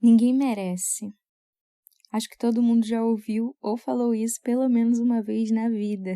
Ninguém merece. Acho que todo mundo já ouviu ou falou isso pelo menos uma vez na vida.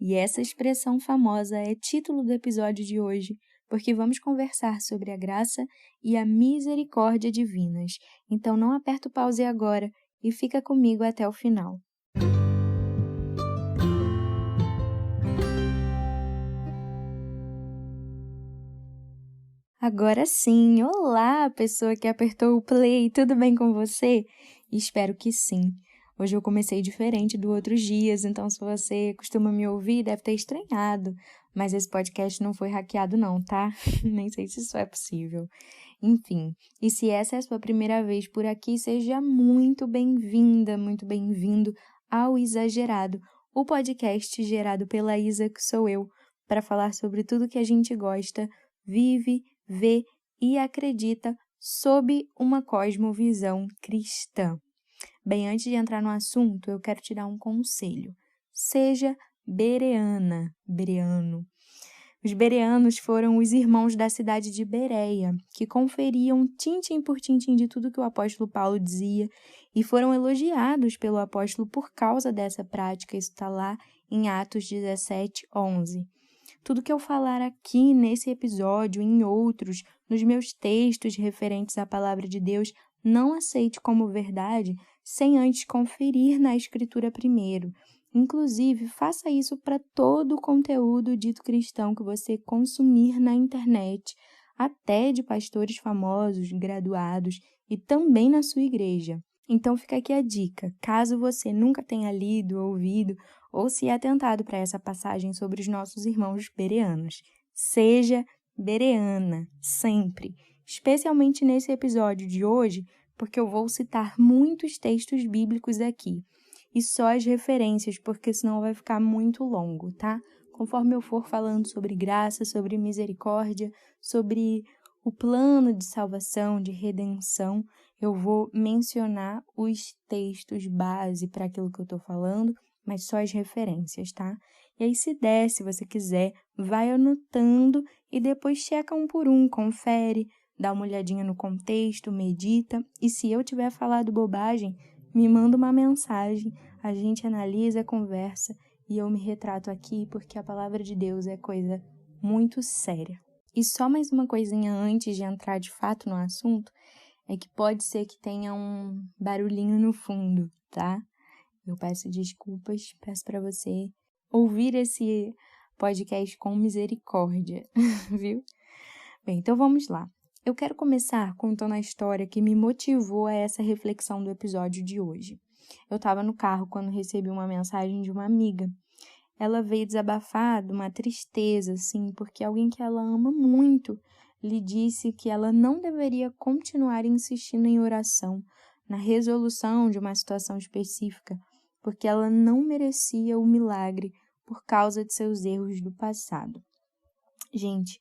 E essa expressão famosa é título do episódio de hoje, porque vamos conversar sobre a graça e a misericórdia divinas. Então não aperta o pause agora e fica comigo até o final. Agora sim! Olá, pessoa que apertou o play, tudo bem com você? Espero que sim. Hoje eu comecei diferente dos outros dias, então se você costuma me ouvir, deve ter estranhado. Mas esse podcast não foi hackeado não, tá? Nem sei se isso é possível. Enfim, e se essa é a sua primeira vez por aqui, seja muito bem-vinda, muito bem-vindo ao Exagerado, o podcast gerado pela Isa, que sou eu, para falar sobre tudo que a gente gosta, vive, vê e acredita sob uma cosmovisão cristã. Bem, antes de entrar no assunto, eu quero te dar um conselho. Seja bereano. Os bereanos foram os irmãos da cidade de Bereia, que conferiam tintim por tintim de tudo que o apóstolo Paulo dizia e foram elogiados pelo apóstolo por causa dessa prática. Isso está lá em Atos 17:11. Tudo que eu falar aqui nesse episódio e em outros, nos meus textos referentes à palavra de Deus, não aceite como verdade sem antes conferir na Escritura primeiro. Inclusive, faça isso para todo o conteúdo dito cristão que você consumir na internet, até de pastores famosos, graduados e também na sua igreja. Então fica aqui a dica, caso você nunca tenha lido, ouvido ou se atentado para essa passagem sobre os nossos irmãos bereanos. Seja bereana, sempre, especialmente nesse episódio de hoje, porque eu vou citar muitos textos bíblicos aqui, e só as referências, porque senão vai ficar muito longo, tá? Conforme eu for falando sobre graça, sobre misericórdia, sobre o plano de salvação, de redenção, eu vou mencionar os textos base para aquilo que eu estou falando, mas só as referências, tá? E aí, se der, se você quiser, vai anotando e depois checa um por um, confere, dá uma olhadinha no contexto, medita. E se eu tiver falado bobagem, me manda uma mensagem, a gente analisa, conversa e eu me retrato aqui porque a palavra de Deus é coisa muito séria. E só mais uma coisinha antes de entrar de fato no assunto, é que pode ser que tenha um barulhinho no fundo, tá? Eu peço desculpas, peço para você ouvir esse podcast com misericórdia, viu? Bem, então vamos lá. Eu quero começar contando a história que me motivou a essa reflexão do episódio de hoje. Eu estava no carro quando recebi uma mensagem de uma amiga. Ela veio desabafar de uma tristeza, assim, porque alguém que ela ama muito lhe disse que ela não deveria continuar insistindo em oração, na resolução de uma situação específica, porque ela não merecia o milagre por causa de seus erros do passado. Gente,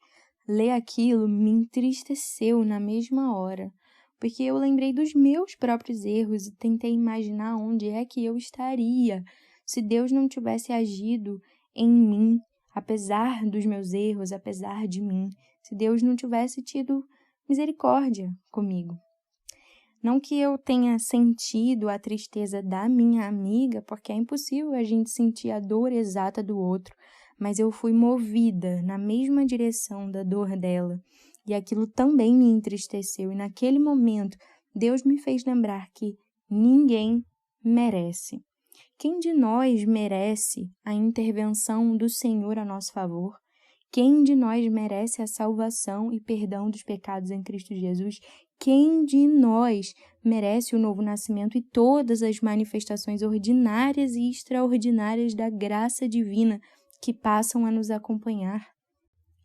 ler aquilo me entristeceu na mesma hora, porque eu lembrei dos meus próprios erros e tentei imaginar onde é que eu estaria se Deus não tivesse agido em mim, apesar dos meus erros, apesar de mim, se Deus não tivesse tido misericórdia comigo. Não que eu tenha sentido a tristeza da minha amiga, porque é impossível a gente sentir a dor exata do outro, mas eu fui movida na mesma direção da dor dela, e aquilo também me entristeceu, e naquele momento Deus me fez lembrar que ninguém merece. Quem de nós merece a intervenção do Senhor a nosso favor? Quem de nós merece a salvação e perdão dos pecados em Cristo Jesus? Quem de nós merece o novo nascimento e todas as manifestações ordinárias e extraordinárias da graça divina que passam a nos acompanhar?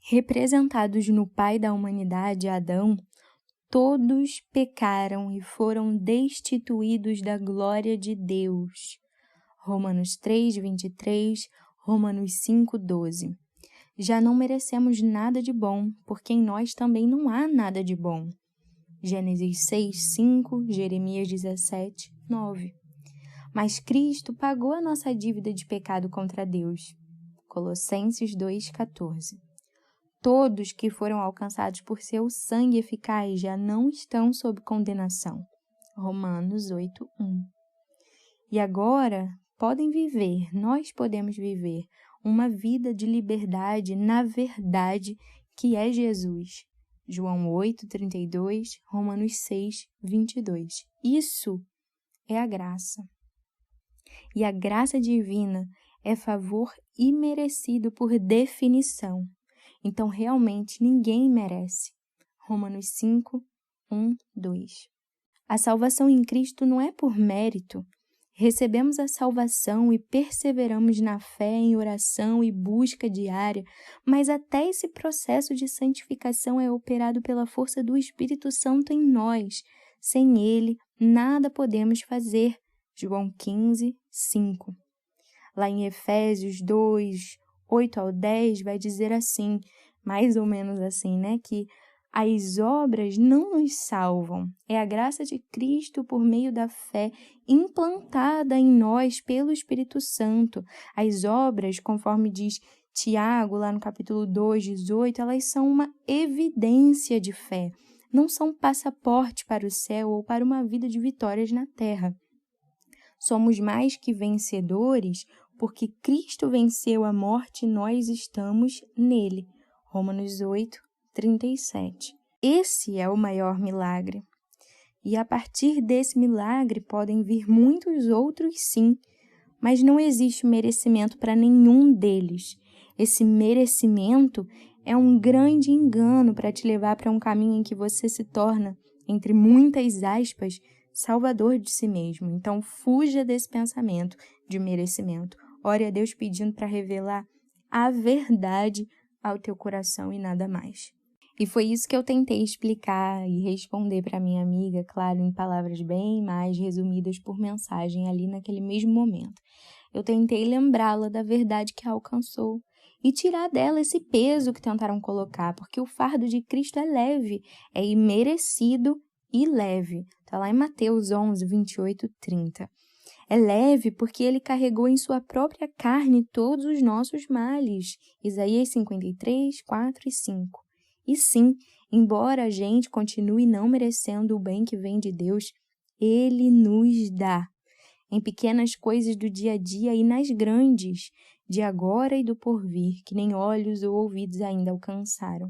Representados no Pai da humanidade, Adão, todos pecaram e foram destituídos da glória de Deus. Romanos 3:23, Romanos 5:12. Já não merecemos nada de bom, porque em nós também não há nada de bom. Gênesis 6:5, Jeremias 17:9. Mas Cristo pagou a nossa dívida de pecado contra Deus. Colossenses 2:14. Todos que foram alcançados por seu sangue eficaz já não estão sob condenação. Romanos 8:1. E agora nós podemos viver uma vida de liberdade na verdade que é Jesus. João 8:32, Romanos 6:22. Isso é a graça. E a graça divina é favor imerecido por definição. Então, realmente, ninguém merece. Romanos 5:1-2. A salvação em Cristo não é por mérito. Recebemos a salvação e perseveramos na fé, em oração e busca diária, mas até esse processo de santificação é operado pela força do Espírito Santo em nós. Sem ele, nada podemos fazer. João 15:5. Lá em Efésios 2:8-10, vai dizer assim, mais ou menos assim, né? Que as obras não nos salvam. É a graça de Cristo por meio da fé implantada em nós pelo Espírito Santo. As obras, conforme diz Tiago, lá no capítulo 2:18, elas são uma evidência de fé. Não são passaporte para o céu ou para uma vida de vitórias na terra. Somos mais que vencedores porque Cristo venceu a morte e nós estamos nele. Romanos 8:37. Esse é o maior milagre. E a partir desse milagre podem vir muitos outros sim, mas não existe merecimento para nenhum deles. Esse merecimento é um grande engano para te levar para um caminho em que você se torna, entre muitas aspas, salvador de si mesmo. Então, fuja desse pensamento de merecimento. Ore a Deus pedindo para revelar a verdade ao teu coração e nada mais. E foi isso que eu tentei explicar e responder para minha amiga, claro, em palavras bem mais resumidas por mensagem ali naquele mesmo momento. Eu tentei lembrá-la da verdade que a alcançou e tirar dela esse peso que tentaram colocar, porque o fardo de Cristo é leve, é imerecido e leve. Está lá em Mateus 11:28-30. É leve porque ele carregou em sua própria carne todos os nossos males. Isaías 53:4-5. E sim, embora a gente continue não merecendo o bem que vem de Deus, ele nos dá. Em pequenas coisas do dia a dia e nas grandes, de agora e do porvir, que nem olhos ou ouvidos ainda alcançaram.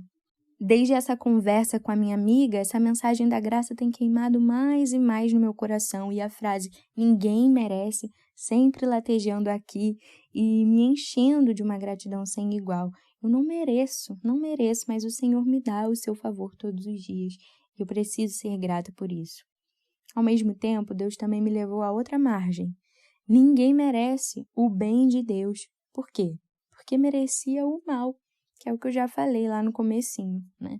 Desde essa conversa com a minha amiga, essa mensagem da graça tem queimado mais e mais no meu coração e a frase "ninguém merece" sempre latejando aqui e me enchendo de uma gratidão sem igual. Eu não mereço, mas o Senhor me dá o seu favor todos os dias e eu preciso ser grata por isso. Ao mesmo tempo, Deus também me levou a outra margem. Ninguém merece o bem de Deus. Por quê? Porque merecia o mal, que é o que eu já falei lá no comecinho, né?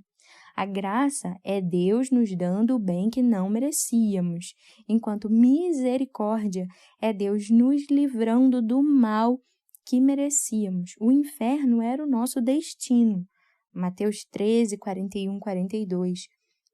A graça é Deus nos dando o bem que não merecíamos, enquanto misericórdia é Deus nos livrando do mal que merecíamos. O inferno era o nosso destino. Mateus 13:41-42.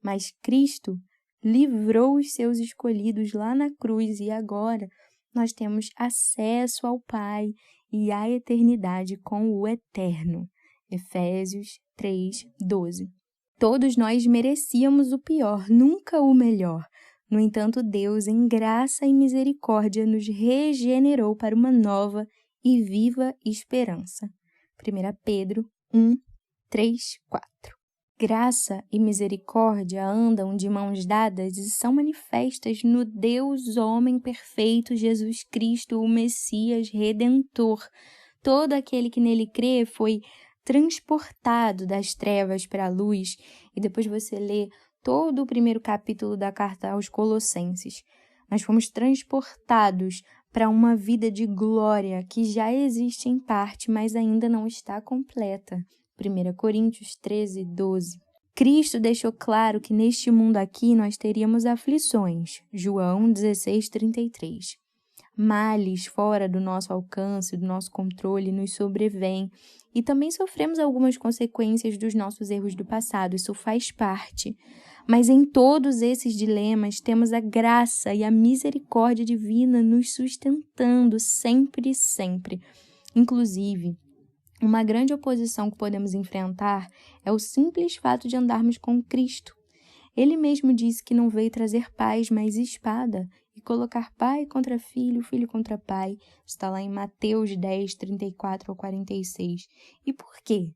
Mas Cristo livrou os seus escolhidos lá na cruz e agora nós temos acesso ao Pai e à eternidade com o Eterno. Efésios 3:12. Todos nós merecíamos o pior, nunca o melhor. No entanto, Deus, em graça e misericórdia, nos regenerou para uma nova e viva esperança. 1 Pedro 1:3-4. Graça e misericórdia andam de mãos dadas e são manifestas no Deus homem perfeito, Jesus Cristo, o Messias Redentor. Todo aquele que nele crê foi transportado das trevas para a luz. E depois você lê todo o primeiro capítulo da carta aos Colossenses. Nós fomos transportados para uma vida de glória que já existe em parte, mas ainda não está completa. 1 Coríntios 13:12. Cristo deixou claro que neste mundo aqui nós teríamos aflições. João 16:33. Males fora do nosso alcance, do nosso controle, nos sobrevêm. E também sofremos algumas consequências dos nossos erros do passado, isso faz parte. Mas em todos esses dilemas temos a graça e a misericórdia divina nos sustentando sempre e sempre. Inclusive, Uma grande oposição que podemos enfrentar é o simples fato de andarmos com Cristo. Ele mesmo disse que não veio trazer paz, mas espada, e colocar pai contra filho, filho contra pai. Está lá em Mateus 10, 34 ao 46. E por quê?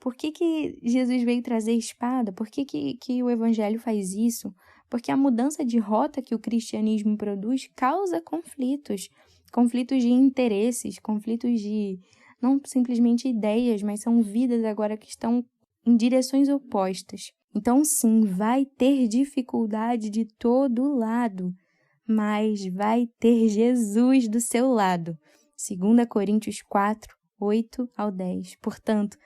Por que Jesus veio trazer espada? Por que o Evangelho faz isso? Porque a mudança de rota que o cristianismo produz causa conflitos. Conflitos de interesses, conflitos de não simplesmente ideias, mas são vidas agora que estão em direções opostas. Então, sim, vai ter dificuldade de todo lado, mas vai ter Jesus do seu lado. 2 Coríntios 4, 8 ao 10. Portanto,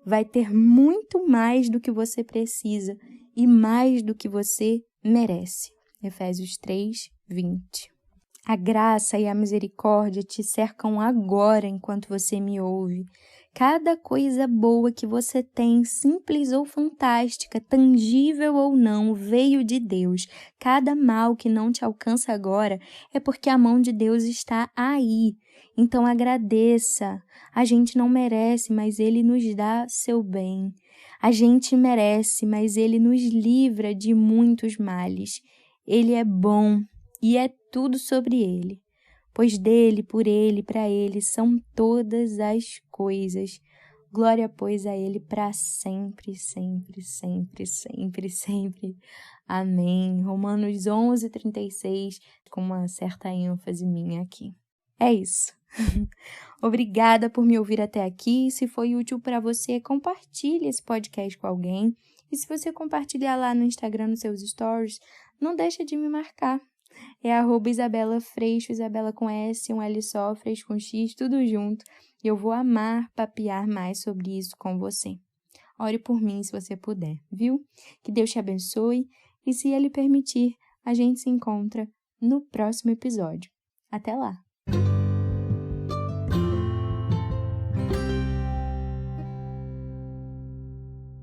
vai ter muito mais do que você precisa e mais do que você merece. Efésios 3, 20. A graça e a misericórdia te cercam agora enquanto você me ouve. Cada coisa boa que você tem, simples ou fantástica, tangível ou não, veio de Deus. Cada mal que não te alcança agora é porque a mão de Deus está aí. Então agradeça. A gente não merece, mas Ele nos dá seu bem. A gente merece, mas Ele nos livra de muitos males. Ele é bom e é tudo sobre Ele. Pois dele, por ele, para ele são todas as coisas. Glória, pois, a ele para sempre, sempre, sempre, sempre, sempre. Amém. Romanos 11, 36, com uma certa ênfase minha aqui. É isso. Obrigada por me ouvir até aqui. Se foi útil para você, compartilhe esse podcast com alguém. E se você compartilhar lá no Instagram, nos seus stories, não deixa de me marcar. É @Isabela Freixo, Isabela com S, um L só, Freixo com X, tudo junto. E eu vou amar papear mais sobre isso com você. Ore por mim se você puder, viu? Que Deus te abençoe e, se Ele permitir, a gente se encontra no próximo episódio. Até lá!